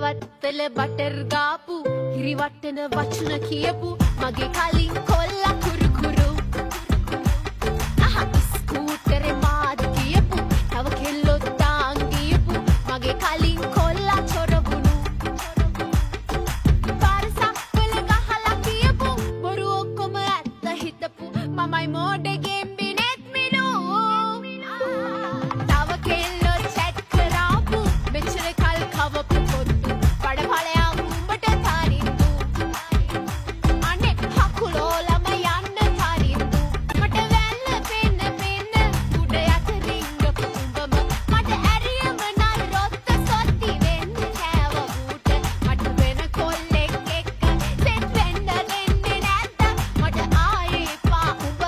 Wattala butter ගාපු හිරිවට්ටන වචන කියපු මගේ කලින් කොල්ලා කුරු කුරු අහ ස්කූටරේ මාත් කියපු තව කෙල්ලොත් තාන් ගියපු මගේ කලින් කොල්ලා චොරබුණු පාරසක්වල ගහලා කියපු බොරු ඔක්කොම ඇත්ත හිතපු මමයි මෝඩගේ බිනෙත් මිනු තව කෙල්ලෝ චැට් කරාපු මෙච්චර කල් කවපු පොත්තු බඩ ඵලයක් උඹට තරින්දු අනේ හකුලෝ ළම යන්න තරින්දු මට වැල්ල පෙන්න පෙන්න උඩ යට රිංගපු උඹම මට ඇරියම නර රොත්ත සොත්ති වෙන්න කෑව ඌට මට වෙන කොල්ලෙක් එක්ක සෙට් වෙන්න දෙන්නේ නැද්ද මට ආයේ පා උඹ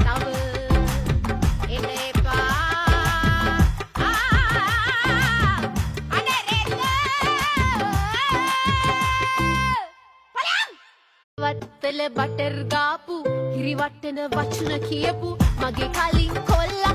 තව එන්න එපා අනේ රෙද්ද වත්තල බටර් ගාපු හිරිවට්ටන වචන කියපු මගේ කලින් කොල්ලා